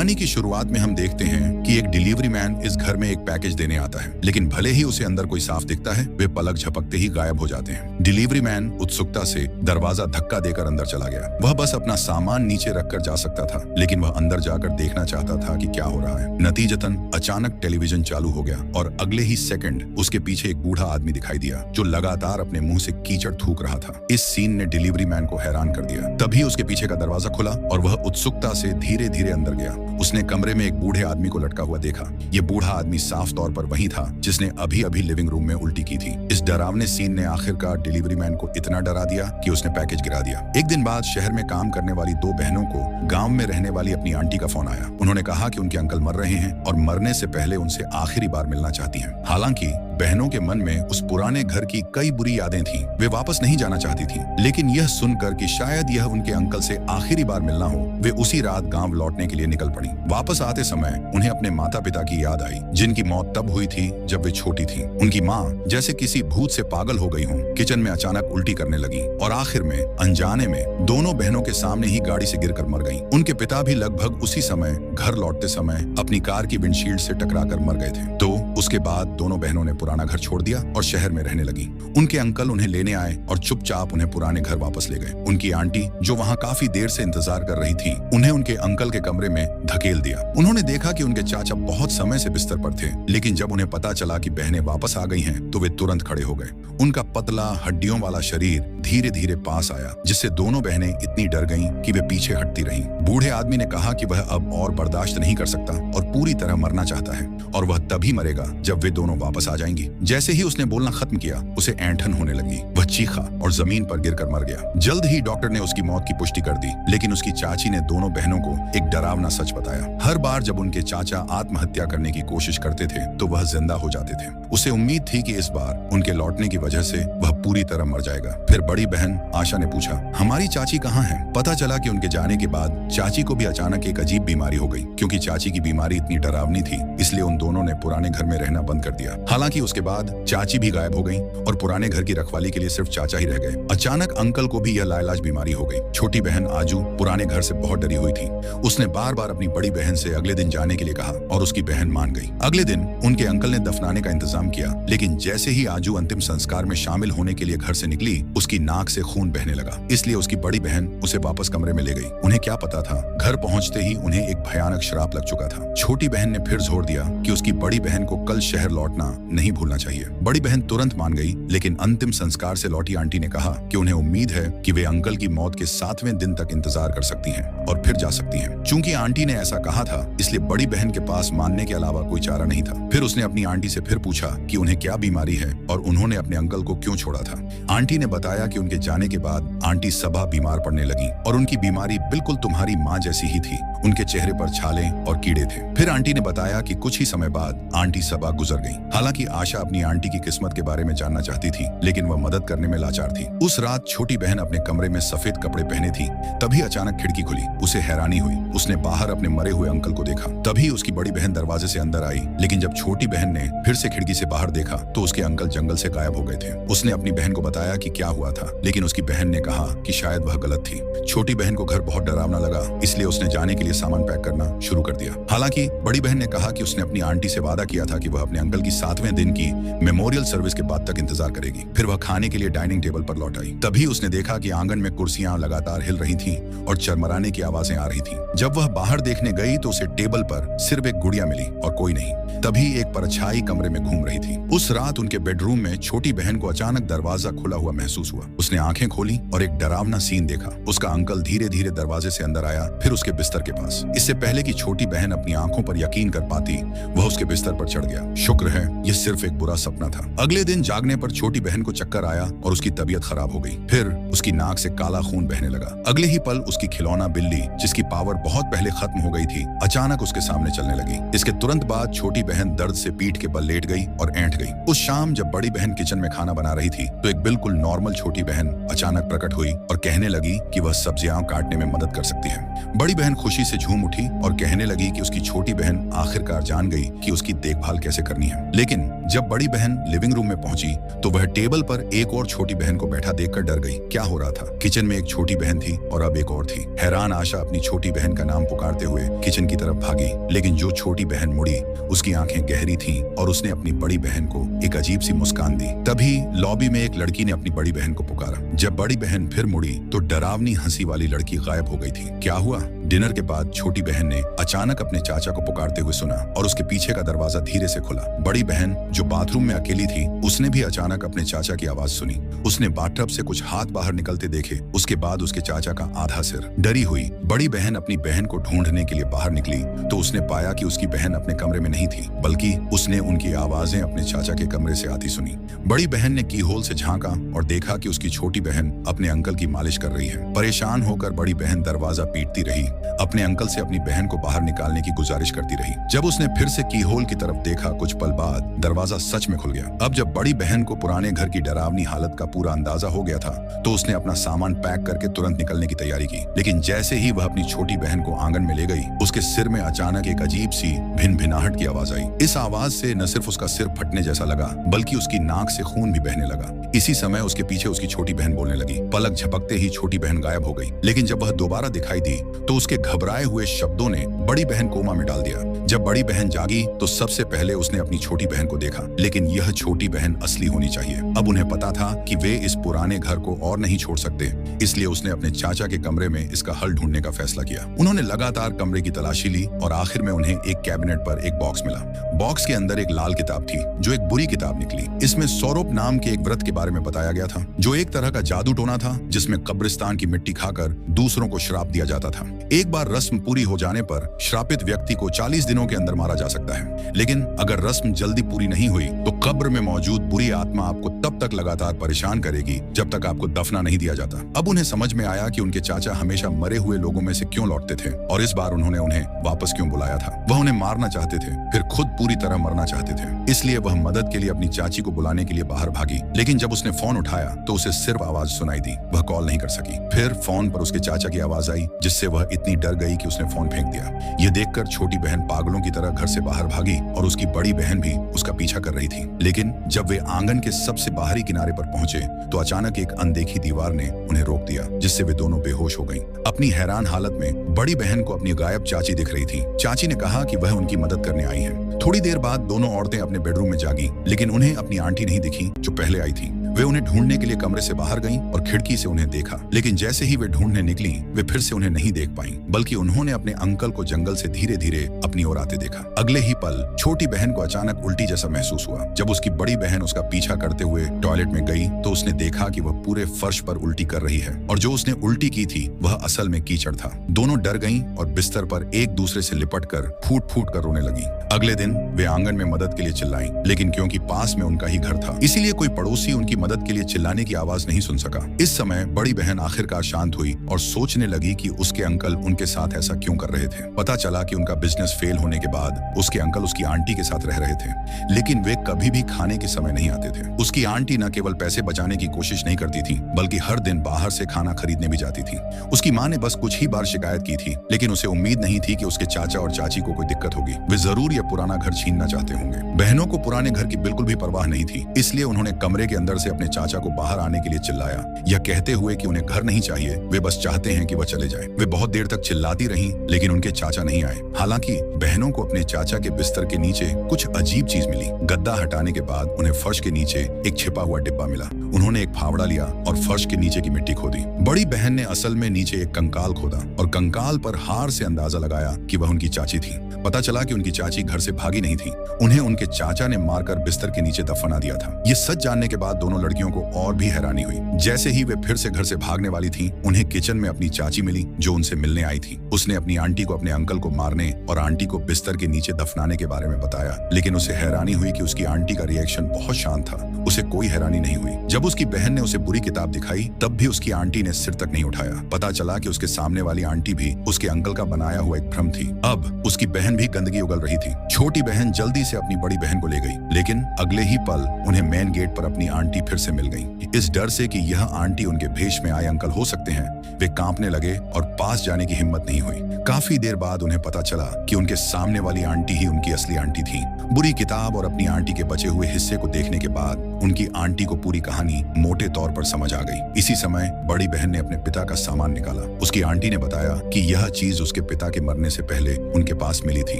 कहानी की शुरुआत में हम देखते हैं कि एक डिलीवरी मैन इस घर में एक पैकेज देने आता है, लेकिन भले ही उसे अंदर कोई साफ दिखता है, वे पलक झपकते ही गायब हो जाते हैं। डिलीवरी मैन उत्सुकता से दरवाजा धक्का देकर अंदर चला गया। वह बस अपना सामान नीचे रखकर जा सकता था, लेकिन वह अंदर जाकर देखना चाहता था कि क्या हो रहा है। नतीजतन अचानक टेलीविजन चालू हो गया और अगले ही सेकंड उसके पीछे एक बूढ़ा आदमी दिखाई दिया जो लगातार अपने मुंह से कीचड़ थूक रहा था। इस सीन ने डिलीवरी मैन को हैरान कर दिया। तभी उसके पीछे का दरवाजा खुला और वह उत्सुकता से धीरे धीरे अंदर गया। उसने कमरे में एक बूढ़े आदमी को लटका हुआ देखा। ये बूढ़ा आदमी साफ तौर पर वही था जिसने अभी अभी लिविंग रूम में उल्टी की थी। इस डरावने सीन ने आखिरकार डिलीवरी मैन को इतना डरा दिया कि उसने पैकेज गिरा दिया। एक दिन बाद शहर में काम करने वाली दो बहनों को गांव में रहने वाली अपनी आंटी का फोन आया। उन्होंने कहा कि उनके अंकल मर रहे हैं और मरने से पहले उनसे आखिरी बार मिलना चाहती हैं। हालांकि बहनों के मन में उस पुराने घर की कई बुरी यादें थीं। वे वापस नहीं जाना चाहती थीं, लेकिन यह सुनकर कि शायद यह उनके अंकल से आखिरी बार मिलना हो, वे उसी रात गांव लौटने के लिए निकल पड़ी। वापस आते समय उन्हें अपने माता पिता की याद आई, जिनकी मौत तब हुई थी जब वे छोटी थीं। उनकी माँ जैसे किसी भूत से पागल हो गई हो, किचन में अचानक उल्टी करने लगी और आखिर में अनजाने में दोनों बहनों के सामने ही गाड़ी से गिरकर मर गईं। उनके पिता भी लगभग उसी समय घर लौटते समय अपनी कार की विंडशील्ड से टकराकर मर गए थे। तो उसके बाद दोनों बहनों ने पुराना घर छोड़ दिया और शहर में रहने लगी। उनके अंकल उन्हें लेने आए और चुपचाप उन्हें पुराने घर वापस ले गए। उनकी आंटी, जो वहां काफी देर से इंतजार कर रही थी, उन्हें उनके अंकल के कमरे में धकेल दिया। उन्होंने देखा कि उनके चाचा बहुत समय से बिस्तर पर थे, लेकिन जब उन्हें पता चला कि बहनें वापस आ गई हैं, तो वे तुरंत खड़े हो गए। उनका पतला हड्डियों वाला शरीर धीरे धीरे पास आया, जिससे दोनों बहनें इतनी डर गईं कि वे पीछे हटती रहीं। बूढ़े आदमी ने कहा कि वह अब और बर्दाश्त नहीं कर सकता और पूरी तरह मरना चाहता है और वह तभी मरेगा जब वे दोनों वापस आ जाएंगी। जैसे ही उसने बोलना खत्म किया, उसे ऐंठन होने लगी। वह चीखा और जमीन पर गिरकर मर गया। जल्द ही डॉक्टर ने उसकी मौत की पुष्टि कर दी, लेकिन उसकी चाची ने दोनों बहनों को एक डरावना सच बताया। हर बार जब उनके चाचा आत्महत्या करने की कोशिश करते थे, तो वह जिंदा हो जाते थे। उसे उम्मीद थी कि इस बार उनके लौटने की वजह से वह पूरी तरह मर जाएगा। फिर बड़ी बहन आशा ने पूछा, हमारी चाची कहाँ है? पता चला कि उनके जाने के बाद चाची को भी अचानक एक अजीब बीमारी हो गई। क्योंकि चाची की बीमारी इतनी डरावनी थी, इसलिए उन दोनों ने पुराने घर में रहना बंद कर दिया। हालांकि उसके बाद चाची भी गायब हो गई और पुराने घर की रखवाली के लिए सिर्फ चाचा ही रह गए। अचानक अंकल को भी यह लाइलाज बीमारी हो गई। छोटी बहन आजू पुराने घर से बहुत डरी हुई थी। उसने बार बार अपनी बड़ी बहन से अगले दिन जाने के लिए कहा और उसकी बहन मान गई। अगले दिन उनके अंकल ने दफनाने का इंतजाम किया, लेकिन जैसे ही आजू अंतिम संस्कार में शामिल होने के लिए घर से निकली, उसकी नाक से खून बहने लगा। इसलिए उसकी बड़ी बहन उसे वापस कमरे में ले गई। उन्हें क्या पता था, घर पहुंचते ही उन्हें एक भयानक श्राप लग चुका था। छोटी बहन ने फिर जोर दिया कि उसकी बड़ी बहन को कल शहर लौटना नहीं भूलना चाहिए। बड़ी बहन तुरंत मान गई, लेकिन अंतिम संस्कार से लौटी आंटी ने कहा कि उन्हें उम्मीद है कि वे अंकल की मौत के 7वें दिन तक इंतजार कर सकती हैं और फिर जा सकती हैं। चूंकि आंटी ने ऐसा कहा था, इसलिए बड़ी बहन के पास मानने के अलावा कोई चारा नहीं था। फिर उसने अपनी आंटी से फिर पूछा कि उन्हें क्या बीमारी है और उन्होंने अपने अंकल को क्यों छोड़ा था। आंटी ने बताया कि उनके जाने के बाद आंटी सबा बीमार पड़ने लगी और उनकी बीमारी बिल्कुल तुम्हारी माँ जैसी ही थी। उनके चेहरे पर छाले और कीड़े थे। फिर आंटी ने बताया कि कुछ ही समय बाद आंटी सबा गुजर गई। हालांकि आशा अपनी आंटी की किस्मत के बारे में जानना चाहती थी, लेकिन वह मदद करने में लाचार थी। उस रात छोटी बहन अपने कमरे में सफेद कपड़े पहने थी। तभी अचानक खिड़की खुली। उसे हैरानी हुई। उसने बाहर अपने मरे हुए अंकल को देखा। तभी उसकी बड़ी बहन दरवाजे से अंदर आई, लेकिन जब छोटी बहन ने फिर से खिड़की से बाहर देखा तो उसके अंकल जंगल से गायब हो गए थे। उसने अपनी बहन को बताया कि क्या हुआ था, लेकिन उसकी बहन ने कहा कि शायद वह गलत थी। छोटी बहन को घर बहुत डरावना लगा, इसलिए उसने जाने के लिए सामान पैक करना शुरू कर दिया। हालांकि बड़ी बहन ने कहा कि उसने अपनी आंटी से वादा किया था कि वह अपने अंकल की 7वें दिन की मेमोरियल सर्विस के बाद तक इंतजार करेगी। फिर वह खाने के लिए डाइनिंग टेबल पर लौट आई। तभी उसने देखा कि आंगन में कुर्सियां लगातार हिल रही थीं और चरमराने की आवाजें आ रही थीं। जब वह बाहर देखने गई तो उसे टेबल पर सिर्फ एक गुड़िया मिली और कोई नहीं। तभी एक परछाई कमरे में घूम रही थी। उस रात उनके बेडरूम में छोटी बहन को अचानक दरवाजा खुला हुआ महसूस हुआ। उसने आंखें खोली और एक डरावना सीन देखा। उसका अंकल धीरे धीरे दरवाजे से अंदर आया, फिर उसके बिस्तर के पास। इससे पहले कि छोटी बहन अपनी आंखों पर यकीन कर पाती, वह उसके बिस्तर पर चढ़ गया। शुक्र है यह सिर्फ एक बुरा सपना था। अगले दिन जागने पर छोटी बहन को चक्कर आया और उसकी तबीयत खराब हो गई। फिर उसकी नाक से काला खून बहने लगा। अगले ही पल उसकी खिलौना बिल्ली, जिसकी पावर बहुत पहले खत्म हो गई थी, अचानक उसके सामने चलने लगी। इसके तुरंत बाद छोटी बहन दर्द से पीठ के बल लेट गई और ऐंठ गई। उस शाम जब बड़ी बहन किचन में खाना बना रही थी, तो एक बिल्कुल नॉर्मल छोटी बहन अचानक प्रकट हुई और कहने लगी कि वह सब्जियां काटने में मदद कर सकती है। बड़ी बहन खुशी से झूम उठी और कहने लगी कि उसकी छोटी बहन आखिरकार जान गई कि उसकी देखभाल कैसे करनी है। लेकिन जब बड़ी बहन लिविंग रूम में पहुंची तो वह टेबल पर एक और छोटी बहन को बैठा देखकर डर गई। क्या हो रहा था? किचन में एक छोटी बहन थी और अब एक और थी। हैरान आशा अपनी छोटी बहन का नाम पुकारते हुए किचन की तरफ भागी, लेकिन जो छोटी बहन मुड़ी उसकी आंखें गहरी थीं और उसने अपनी बड़ी बहन को एक अजीब सी मुस्कान दी। तभी लॉबी में एक लड़की ने अपनी बड़ी बहन को पुकारा। जब बड़ी बहन फिर मुड़ी तो डरावनी हंसी वाली लड़की गायब हो गई थी। क्या हुआ? डिनर के बाद छोटी बहन ने अचानक अपने चाचा को पुकारते हुए सुना और उसके पीछे का दरवाजा धीरे से खुला। बड़ी बहन जो बाथरूम में अकेली थी उसने भी अचानक अपने चाचा की आवाज सुनी। उसने बाथटब से कुछ हाथ बाहर निकलते देखे, उसके बाद उसके चाचा का आधा सिर। डरी हुई बड़ी बहन अपनी बहन को ढूंढने के लिए बाहर निकली तो उसने पाया कि उसकी बहन अपने कमरे में नहीं थी, बल्कि उसने उनकी आवाजें अपने चाचा के कमरे से आती सुनी। बड़ी बहन ने कीहोल से झांका और देखा कि उसकी छोटी बहन अपने अंकल की मालिश कर रही है। परेशान होकर बड़ी बहन दरवाजा पीटती रही, अपने अंकल से अपनी बहन को बाहर निकालने की गुजारिश करती रही। जब उसने फिर से कीहोल की तरफ देखा, कुछ पल बाद दरवाजा सच में खुल गया। अब जब बड़ी बहन को पुराने घर की डरावनी हालत का पूरा अंदाजा हो गया था तो उसने अपना सामान पैक करके तुरंत निकलने की तैयारी की। लेकिन जैसे ही वह अपनी छोटी बहन को आंगन में ले गई, उसके सिर में अचानक एक अजीब सी भिन-भिनाहट की आवाज आई। इस आवाज से न सिर्फ उसका सिर फटने जैसा लगा, बल्कि उसकी नाक से खून भी बहने लगा। इसी समय उसके पीछे उसकी छोटी बहन बोलने लगी। पलक झपकते ही छोटी बहन गायब हो गई, लेकिन जब वह दोबारा दिखाई दी तो उसके घबराए हुए शब्दों ने बड़ी बहन कोमा में डाल दिया। जब बड़ी बहन जागी तो सबसे पहले उसने अपनी छोटी बहन को देखा, लेकिन यह छोटी बहन असली होनी चाहिए। अब उन्हें पता था कि वे इस पुराने घर को और नहीं छोड़ सकते, इसलिए उसने अपने चाचा के कमरे में इसका हल ढूंढने का फैसला किया। उन्होंने लगातार कमरे की तलाशी ली और आखिर में उन्हें एक कैबिनेट पर एक बॉक्स मिला। बॉक्स के अंदर एक लाल किताब थी जो एक बुरी किताब निकली। इसमें सौरभ नाम के एक व्रत के बारे में बताया गया था, जो एक तरह का जादू टोना था जिसमें कब्रिस्तान की मिट्टी खाकर दूसरों को श्राप दिया जाता था। एक बार रस्म पूरी हो जाने पर श्रापित व्यक्ति को 40 दिनों के अंदर मारा जा सकता है, लेकिन अगर रस्म जल्दी पूरी नहीं हुई तो कब्र में मौजूद बुरी आत्मा आपको तब तक लगातार परेशान करेगी जब तक आपको दफना नहीं दिया जाता। अब उन्हें समझ में आया कि उनके चाचा हमेशा मरे हुए लोगों में से क्यों लौटते थे और इस बार उन्होंने उन्हें वापस क्यों बुलाया था। वह उन्हें मारना चाहते थे, फिर खुद पूरी तरह मरना चाहते थे। इसलिए वह मदद के लिए अपनी चाची को बुलाने के लिए बाहर भागी, लेकिन जब उसने फोन उठाया तो उसे सिर्फ आवाज सुनाई दी। वह कॉल नहीं कर सकी। फिर फोन पर उसके चाचा की आवाज आई, जिससे वह इतनी डर गई कि उसने फोन फेंक दिया। ये देखकर छोटी बहन पागलों की तरह घर से बाहर भागी और उसकी बड़ी बहन भी उसका पीछा कर रही थी। लेकिन जब वे आंगन के सबसे बाहरी किनारे पर पहुंचे तो अचानक एक अनदेखी दीवार ने उन्हें रोक दिया, जिससे वे दोनों बेहोश हो गईं। अपनी हैरान हालत में बड़ी बहन को अपनी गायब चाची दिख रही थी। चाची ने कहा कि वह उनकी मदद करने आई हैं। थोड़ी देर बाद दोनों औरतें अपने बेडरूम में जागी, लेकिन उन्हें अपनी आंटी नहीं दिखी जो पहले आई थी। वे उन्हें ढूंढने के लिए कमरे से बाहर गईं और खिड़की से उन्हें देखा, लेकिन जैसे ही वे ढूंढने निकली वे फिर से उन्हें नहीं देख पाईं, बल्कि उन्होंने अपने अंकल को जंगल से धीरे धीरे अपनी ओर आते देखा। अगले ही पल छोटी बहन को अचानक उल्टी जैसा महसूस हुआ। जब उसकी बड़ी बहन उसका पीछा करते हुए टॉयलेट में गई तो उसने देखा कि वह पूरे फर्श पर उल्टी कर रही है और जो उसने उल्टी की थी वह असल में कीचड़ था। दोनों डर गईं और बिस्तर पर एक दूसरे से लिपटकर फूट फूट कर रोने लगी। अगले दिन वे आंगन में मदद के लिए चिल्लाईं, लेकिन क्योंकि पास में उनका ही घर था, इसीलिए कोई पड़ोसी उनकी मदद के लिए चिल्लाने की आवाज नहीं सुन सका। इस समय बड़ी बहन आखिरकार शांत हुई और सोचने लगी कि उसके अंकल उनके साथ ऐसा क्यों कर रहे थे। पता चला कि उनका बिजनेस फेल होने के बाद उसके अंकल उसकी आंटी के साथ रह रहे थे, लेकिन वे कभी भी खाने के समय नहीं आते थे। उसकी आंटी न केवल पैसे बचाने की कोशिश नहीं करती थी, बल्कि हर दिन बाहर से खाना खरीदने भी जाती थी। उसकी माँ ने बस कुछ ही बार शिकायत की थी, लेकिन उसे उम्मीद नहीं थी कि उसके चाचा और चाची को कोई दिक्कत होगी। वे जरूर यह पुराना घर छीनना चाहते होंगे। बहनों को पुराने घर की बिल्कुल भी परवाह नहीं थी, इसलिए उन्होंने कमरे के अंदर से अपने चाचा को बाहर आने के लिए चिल्लाया, यह कहते हुए कि उन्हें घर नहीं चाहिए, वे बस चाहते हैं कि वह चले जाए। वे बहुत देर तक चिल्लाती रहीं, लेकिन उनके चाचा नहीं आए। हालांकि बहनों को अपने चाचा के बिस्तर के नीचे कुछ अजीब चीज मिली। गद्दा हटाने के बाद उन्हें फर्श के नीचे एक छिपा हुआ डिब्बा मिला। उन्होंने एक फावड़ा लिया और फर्श के नीचे की मिट्टी खोदी। बड़ी बहन ने असल में नीचे एक कंकाल खोदा और कंकाल पर हार से अंदाजा लगाया कि वह उनकी चाची थी। पता चला कि उनकी चाची घर से भागी नहीं थी, उन्हें उनके चाचा ने मारकर बिस्तर के नीचे दफना दिया था। ये सच जानने के बाद दोनों लड़कियों को और भी हैरानी हुई। जैसे ही वे फिर से घर से भागने वाली थीं, उन्हें किचन में अपनी चाची मिली जो उनसे मिलने आई थी। उसने अपनी आंटी को अपने अंकल को मारने और आंटी को बिस्तर के नीचे दफनाने के बारे में बताया, लेकिन उसे हैरानी हुई कि उसकी आंटी का रिएक्शन बहुत शांत था। उसे कोई हैरानी नहीं हुई। जब उसकी बहन ने उसे बुरी किताब दिखाई तब भी उसकी आंटी ने सिर तक नहीं उठाया। पता चला कि उसके सामने वाली आंटी भी उसके अंकल का बनाया हुआ एक भ्रम थी। अब उसकी बहन भी गंदगी उगल रही थी। छोटी बहन जल्दी से अपनी बड़ी बहन को ले गई, लेकिन अगले ही पल उन्हें मेन गेट पर अपनी आंटी फिर से मिल गई। इस डर से कि यह आंटी उनके भेष में आए अंकल हो सकते हैं, वे कांपने लगे और पास जाने की हिम्मत नहीं हुई। काफी देर बाद उन्हें पता चला कि उनके सामने वाली आंटी ही उनकी असली आंटी थी। बुरी किताब और अपनी आंटी के बचे हुए हिस्से को देखने के बाद उनकी आंटी को पूरी कहानी मोटे तौर पर समझ आ गई। इसी समय बड़ी बहन ने अपने पिता का सामान निकाला। उसकी आंटी ने बताया कि यह चीज उसके पिता के मरने से पहले उनके पास मिली थी।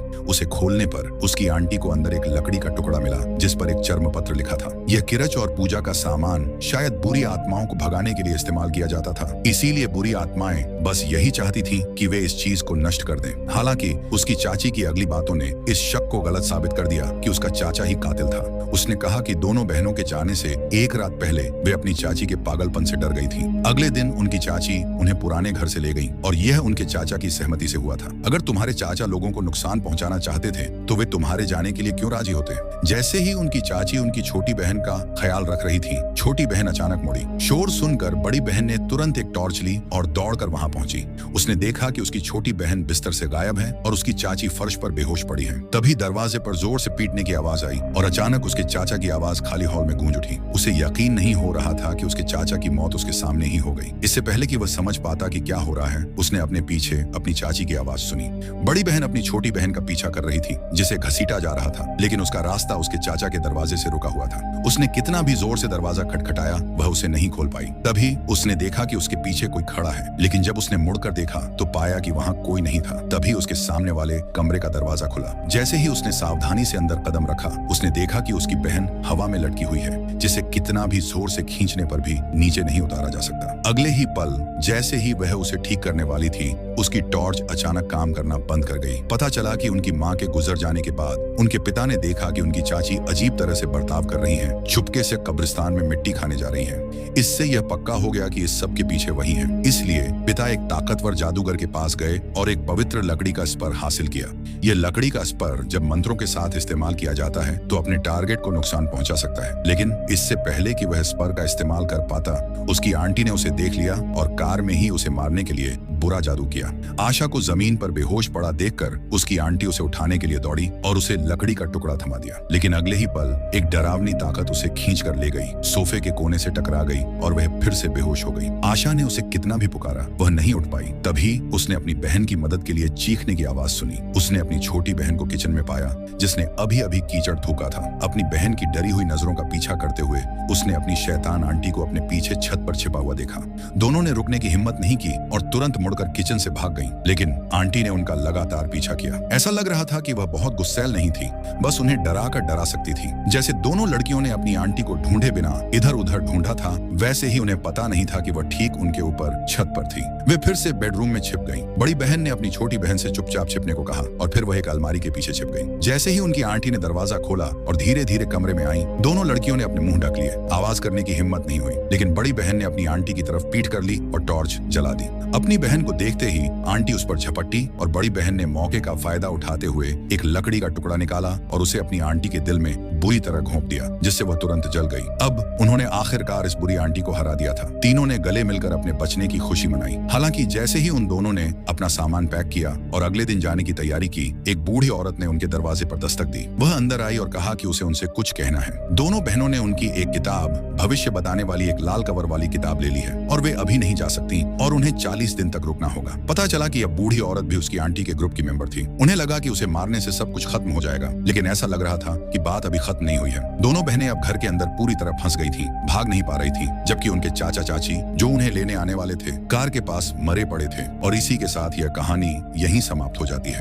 उसे खोलने पर उसकी आंटी को अंदर एक लकड़ी का टुकड़ा मिला जिस पर एक चर्म पत्र लिखा था। यह किरच और पूजा का सामान शायद बुरी आत्माओं को भगाने के लिए इस्तेमाल किया जाता था। इसीलिए बुरी आत्माएं बस यही चाहती थी कि वे इस चीज को नष्ट कर दें। हालांकि उसकी चाची की अगली बातों ने इस शक को गलत साबित कर दिया कि उसका चाचा ही कातिल था। उसने कहा कि दोनों बहनों के जाने से एक रात पहले वे अपनी चाची के पागलपन से डर गई थी। अगले दिन उनकी चाची उन्हें पुराने घर से ले गई और यह उनके चाचा की सहमति से हुआ था। अगर तुम्हारे चाचा लोगों को नुकसान पहुंचाना चाहते थे तो वे तुम्हारे जाने के लिए क्यों राजी होते? जैसे ही उनकी चाची उनकी छोटी बहन का ख्याल रख रही थी, छोटी बहन अचानक मुड़ी। शोर सुनकर बड़ी बहन ने तुरंत एक टॉर्च ली और दौड़कर वहां पहुंची। उसने देखा कि उसकी छोटी बहन बिस्तर से गायब है और उसकी चाची फर्श पर बेहोश पड़ी है। तभी दरवाजे पर जोर से पीटने की आवाज आई और अचानक उसके चाचा की आवाज खाली हॉल में गूंज उठी। उसे यकीन नहीं हो रहा था कि उसके चाचा की मौत उसके सामने ही हो गई। इससे पहले कि वह समझ पाता कि क्या हो रहा है, उसने अपने पीछे अपनी चाची की आवाज सुनी। बड़ी बहन अपनी छोटी बहन का पीछा कर रही थी जिसे घसीटा जा रहा था, लेकिन उसका रास्ता उसके चाचा के दरवाजे से रुका हुआ था। उसने कितना भी जोर से दरवाजा खटखटाया, वह उसे नहीं खोल पाई। तभी उसने देखा कि उसके पीछे कोई खड़ा है, लेकिन जब उसने मुड़कर देखा तो पाया कि वहां कोई नहीं था। तभी उसके सामने वाले कमरे का दरवाजा खुला। जैसे ही उसने सावधानी से अंदर कदम रखा, उसने देखा कि उसकी बहन हवा में लटकी हुई है, जिसे कितना भी जोर से खींचने पर भी नीचे नहीं उतारा जा सकता। अगले ही पल जैसे ही वह उसे ठीक करने वाली थी, उसकी टॉर्च अचानक काम करना बंद कर गई। पता चला कि उनकी मां के गुजर जाने के बाद उनके पिता ने देखा कि उनकी चाची अजीब तरह से बर्ताव कर रही हैं, चुपके से कब्रिस्तान में मिट्टी खाने जा रही हैं। इससे यह पक्का हो गया कि इस सब के पीछे वही है। इसलिए पिता एक ताकतवर जादूगर के पास गए और एक पवित्र लकड़ी का स्पर हासिल किया। यह लकड़ी का स्पर जब मंत्रों के साथ इस्तेमाल किया जाता है तो अपने टारगेट को नुकसान पहुंचा सकता है, लेकिन इससे पहले कि वह स्पर का इस्तेमाल कर पाता, उसकी आंटी ने उसे देख लिया और कार में ही उसे मारने के लिए बुरा जादू किया। आशा को जमीन पर बेहोश पड़ा देखकर उसकी आंटी उसे उठाने के लिए दौड़ी और उसे लकड़ी का टुकड़ा थमा दिया, लेकिन अगले ही पल एक डरावनी ताकत उसे खींच कर ले गई, सोफे के कोने से टकरा गई और वह फिर से बेहोश हो गई। आशा ने उसे कितना भी पुकारा, वह नहीं उठ पाई। तभी उसने अपनी बहन की मदद के लिए चीखने की आवाज सुनी। उसने अपनी छोटी बहन को किचन में पाया, जिसने अभी अभी कीचड़ थूका था। अपनी बहन की डरी हुई नजरों का पीछा करते हुए उसने अपनी शैतान आंटी को अपने पीछे छत पर छिपा हुआ देखा। दोनों ने रुकने की हिम्मत नहीं की और तुरंत मुड़कर किचन से भाग गईं, लेकिन आंटी ने उनका लगातार पीछा किया। ऐसा लग रहा था कि वह बहुत गुस्सैल नहीं थी, बस उन्हें डरा कर डरा सकती थी। जैसे दोनों लड़कियों ने अपनी आंटी को ढूंढे बिना इधर उधर ढूंढा था, वैसे ही उन्हें पता नहीं था कि वह ठीक उनके ऊपर छत पर थी। वे फिर से बेडरूम में छिप गईं। बड़ी बहन ने अपनी छोटी बहन से चुपचाप छिपने को कहा और फिर वह एक अलमारी के पीछे छिप गई। जैसे ही उनकी आंटी ने दरवाजा खोला और धीरे धीरे कमरे में आई, दोनों लड़कियों ने अपने मुंह ढक लिए। आवाज करने की हिम्मत नहीं हुई, लेकिन बड़ी बहन ने अपनी आंटी की तरफ पीठ कर ली और टॉर्च जला दी। अपनी बहन को देखते ही आंटी उस पर झपटी और बड़ी बहन ने मौके का फायदा उठाते हुए एक लकड़ी का टुकड़ा निकाला और उसे अपनी आंटी के दिल में बुरी तरह घोंप दिया, जिससे वह तुरंत जल गई। अब उन्होंने आखिरकार इस बुरी आंटी को हरा दिया था। तीनों ने गले मिलकर अपने बचने की खुशी मनाई। हालांकि जैसे ही उन दोनों ने अपना सामान पैक किया और अगले दिन जाने की तैयारी की, एक बूढ़ी औरत ने उनके दरवाजे पर दस्तक दी। वह अंदर आई और कहा कि उसे उनसे कुछ कहना है। दोनों बहनों ने उनकी एक किताब, भविष्य बताने वाली एक लाल कवर वाली किताब ले ली है और वे अभी नहीं जा सकती और उन्हें 40 दिन तक रुकना होगा। पता चला कि अब बूढ़ी औरत भी उसकी आंटी के ग्रुप की मेंबर थी। उन्हें लगा कि उसे मारने से सब कुछ खत्म हो जाएगा, लेकिन ऐसा लग रहा था कि बात अभी खत्म नहीं हुई है। दोनों बहनें अब घर के अंदर पूरी तरह फंस गई थीं, भाग नहीं पा रही थीं, जबकि उनके चाचा चाची जो उन्हें लेने आने वाले थे कार के पास मरे पड़े थे। और इसी के साथ यह कहानी यहीं समाप्त हो जाती है।